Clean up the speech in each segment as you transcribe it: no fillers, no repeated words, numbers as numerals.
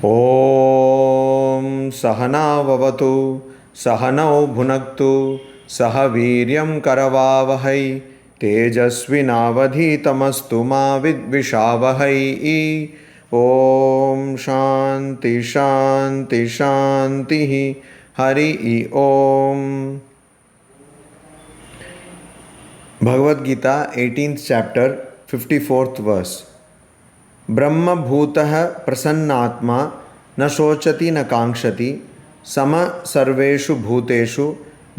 ॐ सहनाववतु सहनौ भुनक्तु सह वीर्यं करवावहै तेजस्विनावधीतमस्तु मा विद्विषावहै। ॐ शान्ति शान्ति शान्तिः। हरि ओम। Bhagavad Gita 18th chapter 54th verse। ब्रह्मभूतः प्रसन्नात्मा न शोचति न कांक्षति सम सर्वेषु भूतेषु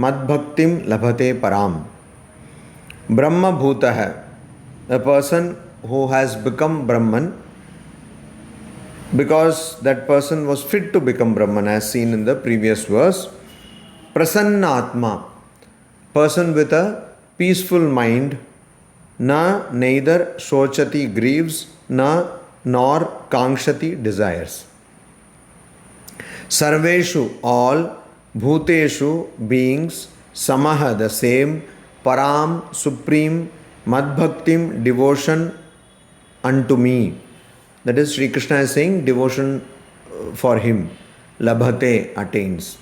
मद्भक्तिं लभते पराम। ब्रह्मभूतः, a person who has become Brahman, because that person was fit to become Brahman as seen in the previous verse. Prasannatma, person with a peaceful mind, na neither shochati grieves, na nor kankshati desires. Sarveshu, all, bhuteshu, beings, samaha, the same, param, supreme, madbhaktim, devotion unto me. That is, Sri Krishna is saying devotion for him. Labhate, attains.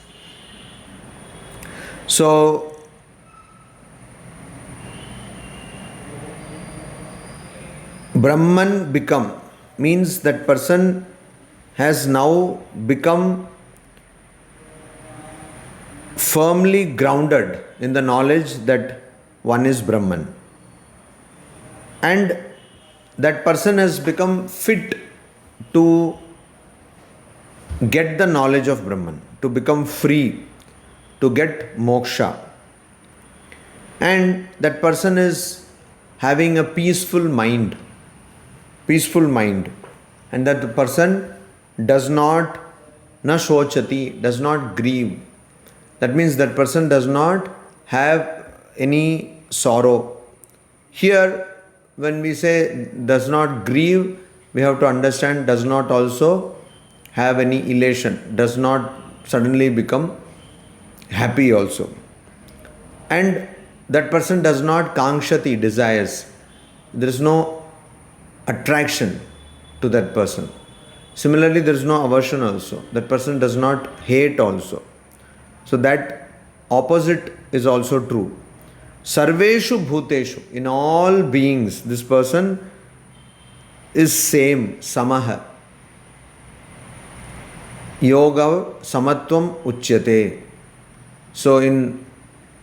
So, Brahman become means that person has now become firmly grounded in the knowledge that one is Brahman. And that person has become fit to get the knowledge of Brahman, to become free, to get moksha. And that person is having a peaceful mind, and that the person does not na shochati, does not grieve. That means that person does not have any sorrow. Here, when we say does not grieve, we have to understand does not also have any elation, does not suddenly become happy also. And that person does not kankshati, desires. There is no attraction to that person. Similarly, there is no aversion also. That person does not hate also. So that opposite is also true. Sarveshu bhuteshu, in all beings, this person is same, samaha. Yoga samatvam uchyate. So in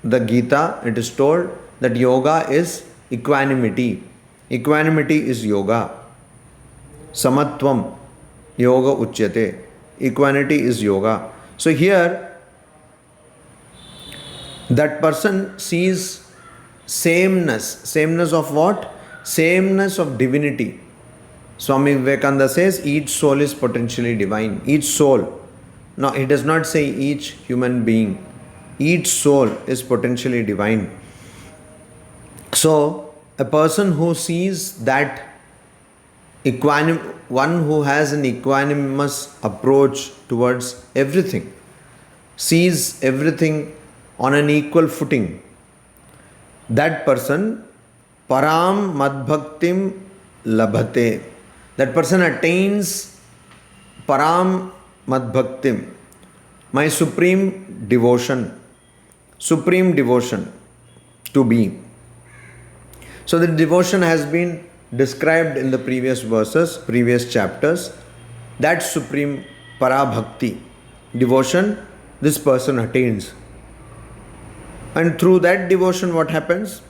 the Gita, it is told that yoga is equanimity. Equanimity is yoga. Samatvam, yoga uchyate. Equanimity is yoga. So here, that person sees sameness of what? Sameness of divinity. Swami Vivekananda says each soul is potentially divine. Each soul. Now he does not say each human being. Each soul is potentially divine. So a person who sees that one who has an equanimous approach towards everything, sees everything on an equal footing, that person param madbhaktim labhate. That person attains param madbhaktim, my supreme devotion to be. So the devotion has been described in the previous verses, previous chapters. That supreme parabhakti, devotion, this person attains. And through that devotion, what happens?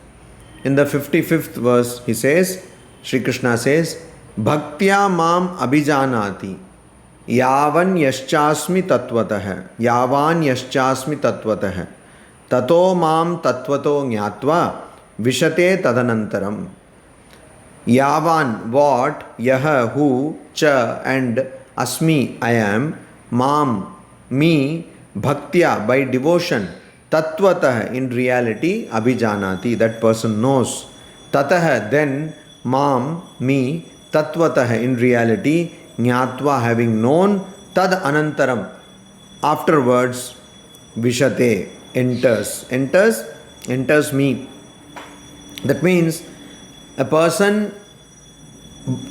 In the 55th verse, he says, Sri Krishna says, Bhaktya mam abhijanati yavan yaschasmi tatvatah tato mam tatvato jnatva vishate tadanantaram. Yavan, what, yah, who, cha, and asmi, I am, mam, me, bhaktya, by devotion, tatvatah, in reality, abhijanati, that person knows. Tatah, then, mam, me, tatvatah, in reality, jnatva, having known, tad anantaram, afterwards, vishate, enters me. That means a person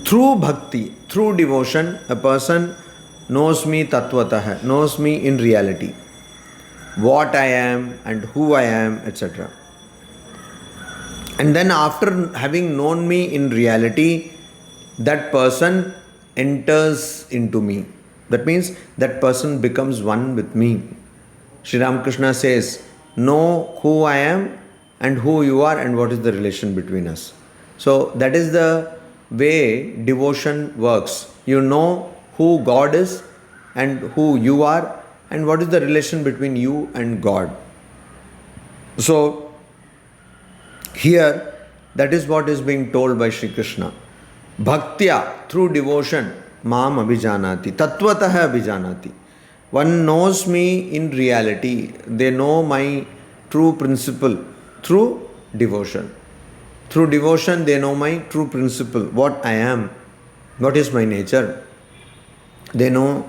through bhakti, through devotion, a person knows me tatvatah, knows me in reality, what I am and who I am, etc. And then after having known me in reality, that person enters into me. That means that person becomes one with me. Sri Ramakrishna says, know who I am and who you are and what is the relation between us. So that is the way devotion works. You know who God is and who you are and what is the relation between you and God. So here, that is what is being told by Sri Krishna. Bhaktya, through devotion, Mam abhijanati, Tatvatah abhijanati. One knows me in reality. They know my true principle through devotion. Through devotion, they know my true principle, what I am, what is my nature. They know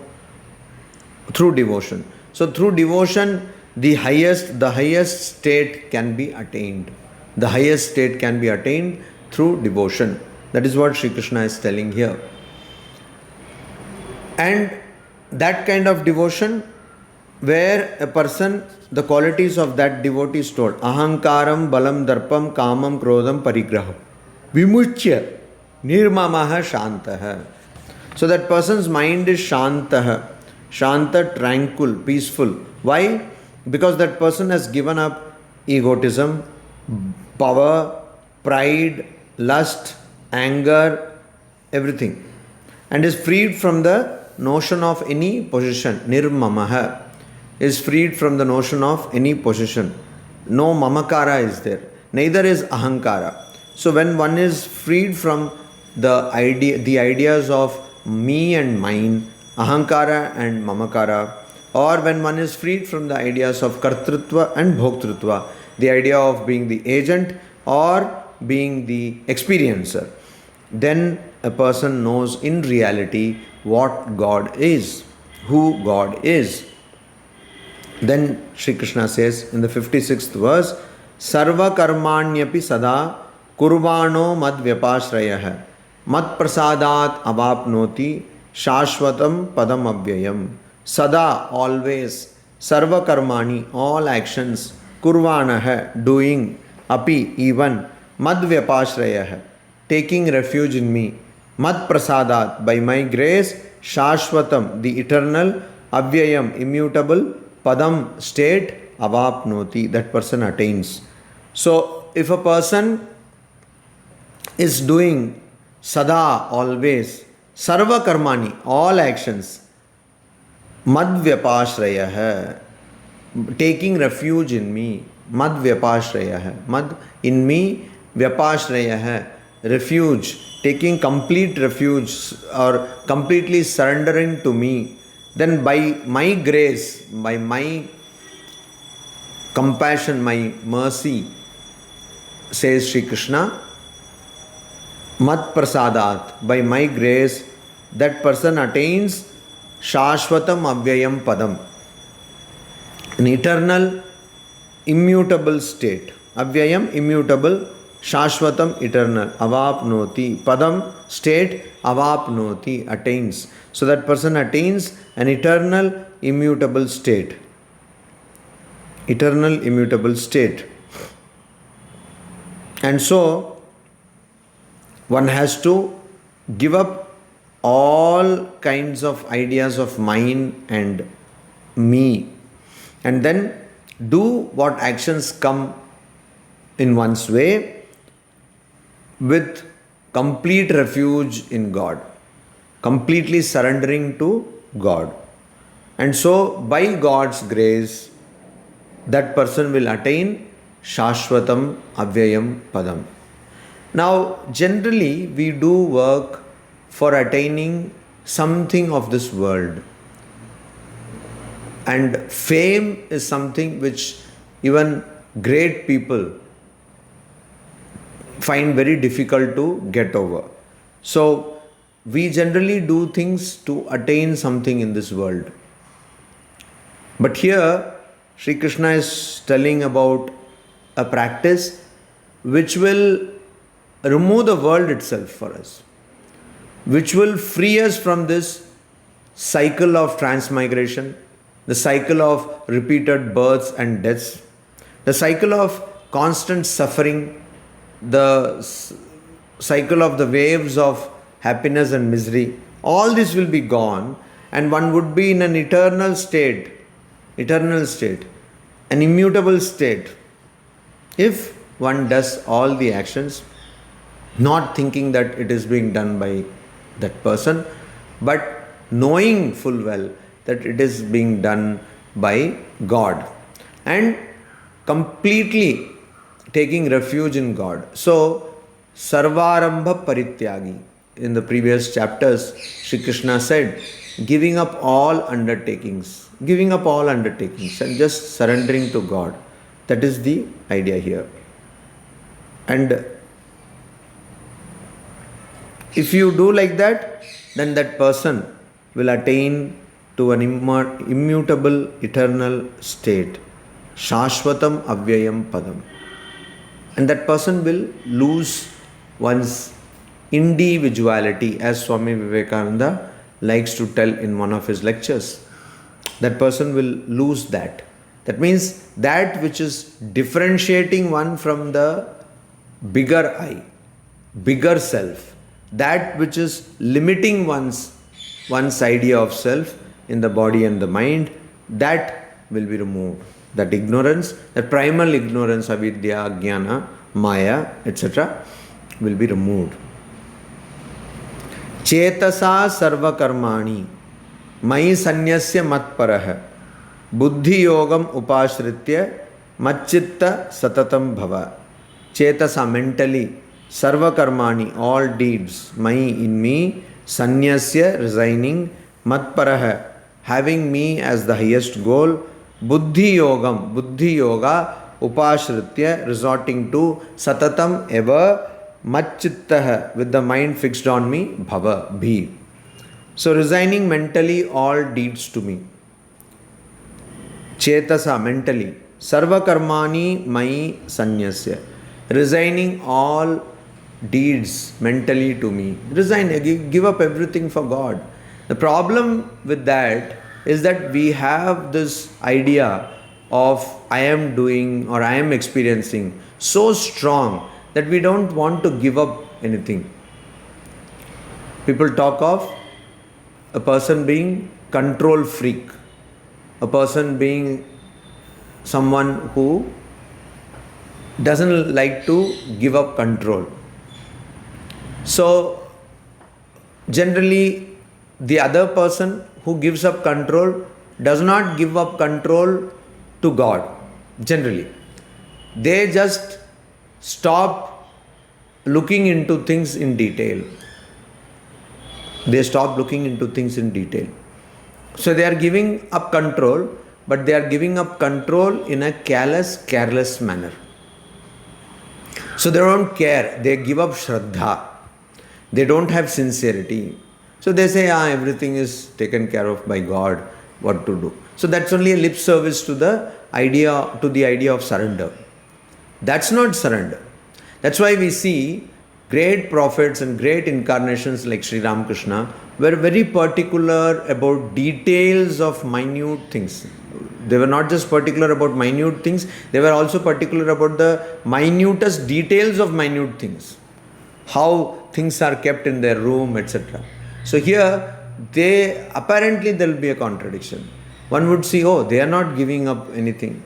through devotion. So through devotion, the highest state can be attained. The highest state can be attained through devotion. That is what Sri Krishna is telling here. And that kind of devotion, where a person, the qualities of that devotee is told, ahankaram, balam, darpam, kamam, krodham, parigraham, vimuchya, nirmamaha, shantaha. So that person's mind is shantaha, shanta, tranquil, peaceful. Why? Because that person has given up egotism, power, pride, lust, anger, everything, and is freed from the notion of any possession. Nirmamaha is freed from the notion of any possession. No mamakara is there, neither is ahankara. So when one is freed from the ideas of me and mine, ahankara and mamakara, or when one is freed from the ideas of kartrutva and bhoktrutva, the idea of being the agent or being the experiencer, then a person knows in reality what God is, who God is. Then Sri Krishna says in the 56th verse, Sarva karmanyapi sada kurvano mad vyapashrayah mat prasadat avapnoti shashvatam padam avyayam. Sada, always, sarva karmani, all actions, kurvanah, doing, api, even, mad vyapashrayah, taking refuge in me, mad prasadat, by my grace, shashvatam, the eternal, avyayam, immutable, padam, state, avapnoti, that person attains. So if a person is doing sada, always, sarva karmani, all actions, mad vyapashrayah, taking refuge in me, mad vyapashrayah, mad in me, vyapashrayah, refuge, taking complete refuge or completely surrendering to me, then by my grace, by my compassion, my mercy, says Sri Krishna, mat prasadat, by my grace, that person attains shashvatam avyayam padam, an eternal, immutable state. Avyayam, immutable, shashvatam, eternal, avapnoti, padam, state, avapnoti, attains. So that person attains an eternal, immutable state. Eternal, immutable state. And so, one has to give up all kinds of ideas of mine and me, and then do what actions come in one's way with complete refuge in God, completely surrendering to God. And so by God's grace, that person will attain Shashvatam Avyayam Padam. Now generally we do work for attaining something of this world, and fame is something which even great people find very difficult to get over. So we generally do things to attain something in this world. But here Sri Krishna is telling about a practice which will remove the world itself for us, which will free us from this cycle of transmigration, the cycle of repeated births and deaths, the cycle of constant suffering, the cycle of the waves of happiness and misery, all this will be gone, and one would be in an eternal state, an immutable state, if one does all the actions, not thinking that it is being done by that person, but knowing full well that it is being done by God, and completely taking refuge in God. So, Sarvarambha Parityagi. In the previous chapters, Shri Krishna said, giving up all undertakings and just surrendering to God. That is the idea here. And if you do like that, then that person will attain to an immutable, eternal state. Shashvatam Avyayam Padam. And that person will lose one's individuality, as Swami Vivekananda likes to tell in one of his lectures. That person will lose that. That means that which is differentiating one from the bigger I, bigger self, that which is limiting one's idea of self in the body and the mind, that will be removed. That ignorance, that primal ignorance, avidya, jnana, maya, etc., will be removed. Chetasa sarva karmani mai sanyasya matparah buddhi yogam upashritya macchitta satatam bhava. Chetasa, mentally, sarva karmani, all deeds, mai, in me, sanyasya, resigning, matparah, having me as the highest goal, buddhi yogam, buddhi yoga, upashritya, resorting to, satatam, ever, macchittah, with the mind fixed on me, bhava, be. So resigning mentally all deeds to me. Chetasa, mentally. Sarva karmani mai sanyasya. Resigning all deeds mentally to me. Resign, give up everything for God. The problem with that is that we have this idea of I am doing or I am experiencing so strong that we don't want to give up anything. People talk of a person being control freak, a person being someone who doesn't like to give up control. So, generally, the other person who gives up control does not give up control to God. Generally, they just stop looking into things in detail. They stop looking into things in detail. So they are giving up control, but they are giving up control in a careless manner. So they don't care. They give up shraddha. They don't have sincerity. So they say, everything is taken care of by God. What to do? So that's only a lip service to the idea of surrender. That's not surrender. That's why we see great prophets and great incarnations like Sri Ramakrishna were very particular about details of minute things. They were not just particular about minute things, they were also particular about the minutest details of minute things. How things are kept in their room, etc. So here, apparently there will be a contradiction. One would see, they are not giving up anything.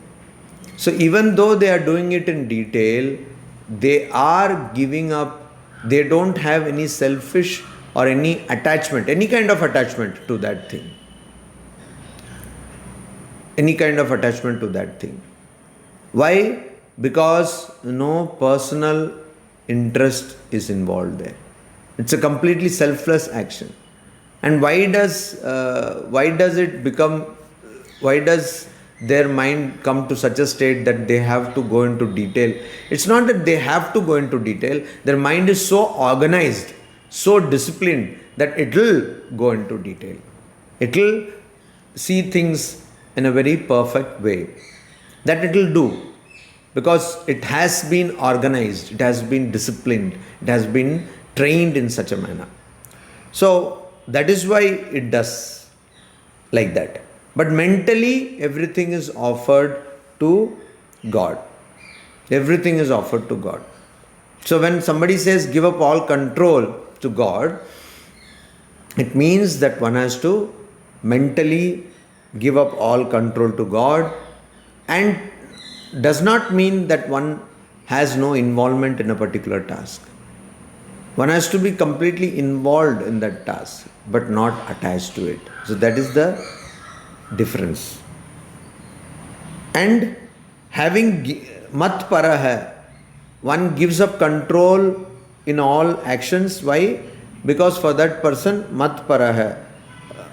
So even though they are doing it in detail, they are giving up, they don't have any selfish or any attachment, any kind of attachment to that thing. Any kind of attachment to that thing. Why? Because no personal interest is involved there. It's a completely selfless action. And why does their mind come to such a state that they have to go into detail? It's not that they have to go into detail. Their mind is so organized, so disciplined that it will go into detail. It will see things in a very perfect way. That it will do. Because it has been organized, it has been disciplined, it has been trained in such a manner. So that is why it does. like that. But mentally, everything is offered to God. Everything is offered to God. So when somebody says give up all control to God, it means that one has to mentally give up all control to God, and does not mean that one has no involvement in a particular task. One has to be completely involved in that task, but not attached to it. So that is the difference. And having mat parah, one gives up control in all actions. Why? Because for that person, mat parah,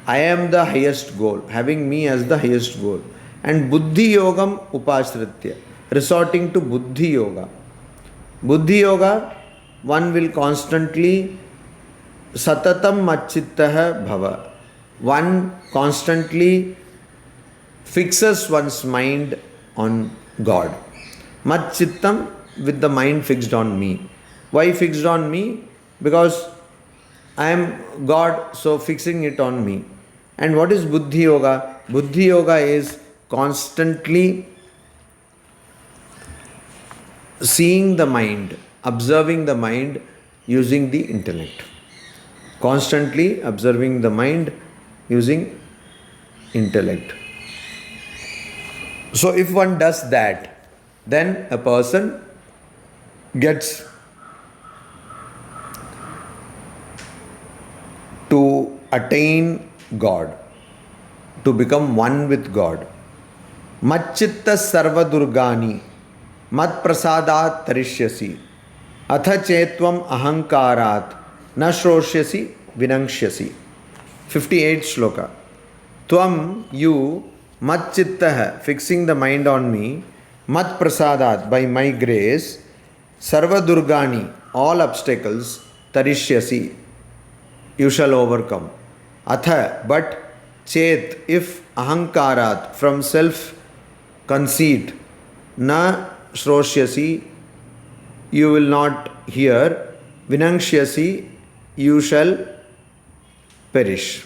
I am the highest goal, having me as the highest goal. And buddhi yogam upashritya, resorting to buddhi yoga. Buddhi yoga, one will constantly satatam machittah bhava. One constantly fixes one's mind on God. Machittam, with the mind fixed on me. Why fixed on me? Because I am God, so fixing it on me. And what is Buddhi Yoga? Buddhi Yoga is constantly seeing the mind, observing the mind using the intellect. Constantly observing the mind using intellect. So if one does that, then a person gets to attain God, to become one with God. Machchitta sarva durgani mat prasadat tarishyasi atha chetvam ahankarat na shroshyasi vinangshyasi. 58th shloka. Tvam, you, mat chittah, fixing the mind on me, mat prasadat, by my grace, sarva durgani, all obstacles, tarishyasi, you shall overcome. Atha, but chet, if ahankarat, from self conceit, na shroshyasi, you will not hear, vinangshyasi, you shall perish.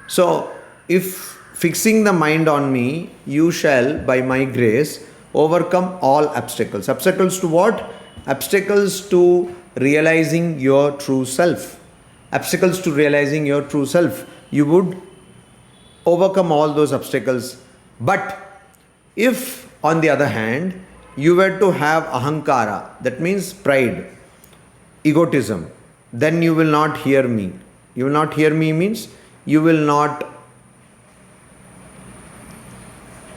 So, if fixing the mind on me, you shall, by my grace, overcome all obstacles. Obstacles to what? Obstacles to realizing your true self. Obstacles to realizing your true self. You would overcome all those obstacles. But if, on the other hand, you were to have ahankara, that means pride, egotism, then you will not hear me. You will not hear me means you will not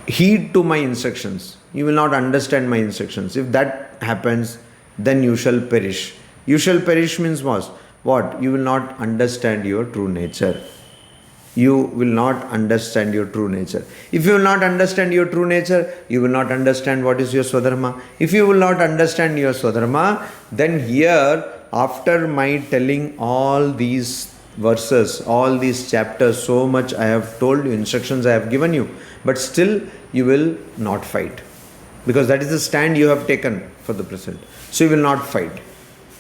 heed to my instructions. You will not understand my instructions. If that happens, then you shall perish. You shall perish means what? You will not understand your true nature. You will not understand your true nature. If you will not understand your true nature, you will not understand what is your Swadharma. If you will not understand your Swadharma, then here, after my telling all these verses, all these chapters, so much I have told you, instructions I have given you, but still you will not fight. Because that is the stand you have taken for the present. So you will not fight.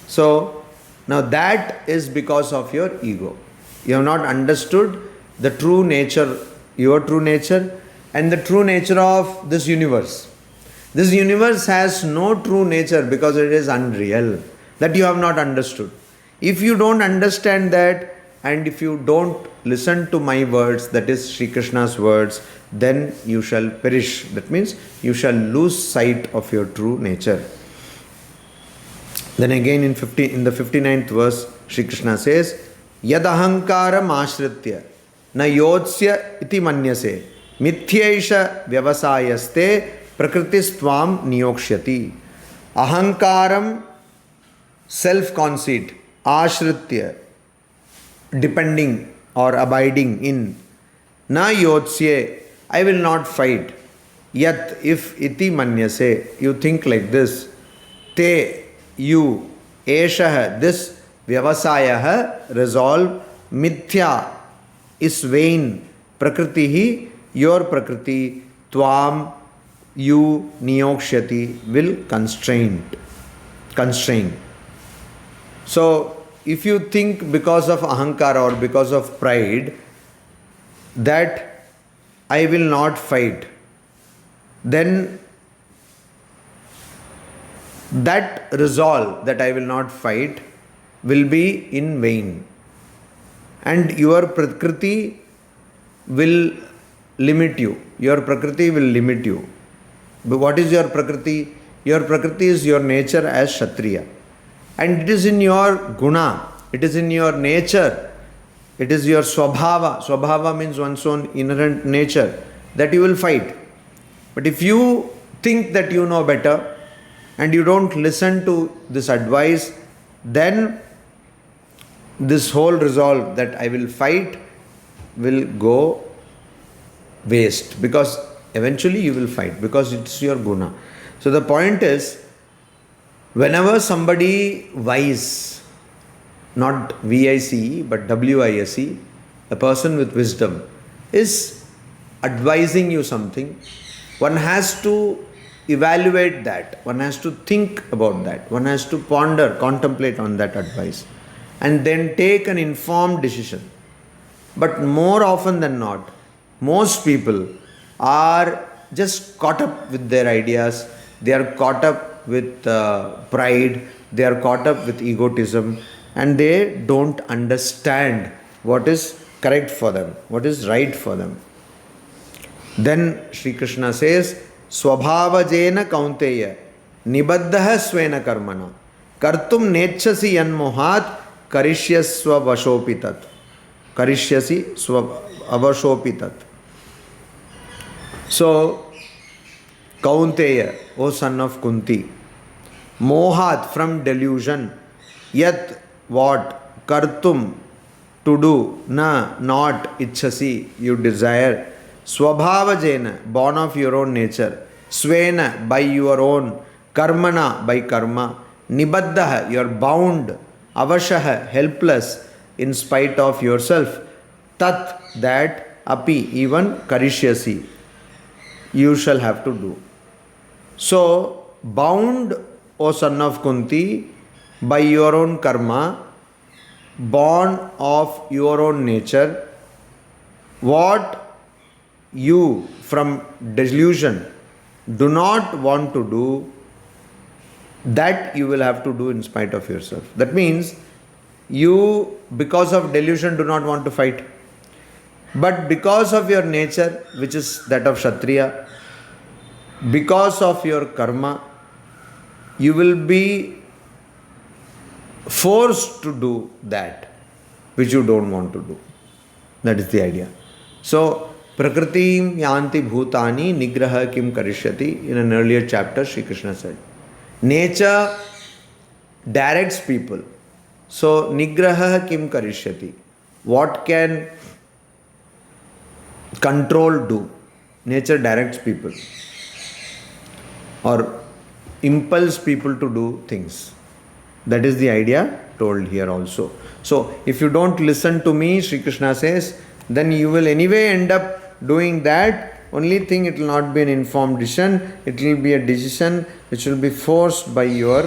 So, now that is because of your ego. You have not understood the true nature, your true nature, and the true nature of this universe. This universe has no true nature because it is unreal. That you have not understood. If you don't understand that, and if you don't listen to my words, that is Sri Krishna's words, then you shall perish. That means you shall lose sight of your true nature. Then again in the 59th verse, Sri Krishna says, Yad ahankaram ashritya na yotsya iti manyase mithyaisha vyavasayaste prakristvam niyokshyati. Ahankaram, self-conceit, ashritya, depending or abiding in, na yotsye, I will not fight. Yat, if iti manyase, you think like this, te, you, eshah, this, vyavasayah, resolve, mithya, is vain, prakritihi, your prakriti, tvam, you, niyokshyati, will constrain. So, if you think because of ahankara or because of pride that I will not fight, then that resolve that I will not fight will be in vain. And your prakriti will limit you. Your prakriti will limit you. But what is your prakriti? Your prakriti is your nature as Kshatriya. And it is in your guna, it is in your nature, it is your swabhava. Swabhava means one's own inherent nature, that you will fight. But if you think that you know better and you don't listen to this advice, then this whole resolve that I will fight will go waste, because eventually you will fight because it's your guna. So the point is, whenever somebody wise, not VICE but WISE, a person with wisdom, is advising you something, one has to evaluate that, one has to think about that, one has to ponder, contemplate on that advice, and then take an informed decision. But more often than not, most people are just caught up with their ideas, they are caught up with pride, they are caught up with egotism, and they don't understand what is correct for them, what is right for them. Then Sri Krishna says, Swabhavajena kaunteya nibaddaha svena karmana kartum nechasi yanmohat karishyasva vashopitat. Karishyasi swa avashopitat. So, Kaunteya, O son of Kunti, mohat, from delusion, yat, what, kartum, to do, na, not, ichhasi, you desire, swabhavajena, born of your own nature, svena, by your own, karmana, by karma, nibaddaha, you are bound, avashaha, helpless, in spite of yourself, tat, that, api, even, karishyasi, you shall have to do. So, bound, O son of Kunti, by your own karma, born of your own nature, what you from delusion do not want to do, that you will have to do in spite of yourself. That means you, because of delusion, do not want to fight. But because of your nature, which is that of Kshatriya, because of your karma, you will be forced to do that which you don't want to do. That is the idea. So, Prakritim yanti bhutani nigraha kim karishyati. In an earlier chapter, Sri Krishna said, nature directs people. So, nigraha kim karishyati. What can control do? Nature directs people or impels people to do things. That is the idea told here also. So, if you don't listen to me, Sri Krishna says, then you will anyway end up doing that. Only thing, it will not be an informed decision. It will be a decision which will be forced by your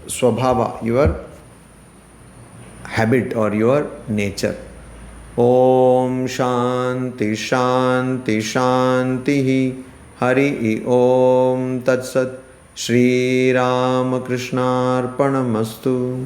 swabhava, your habit or your nature. Om Shanti Shanti Shanti Hari Om Tat Sat. Shri Ram Krishnarpanamastu.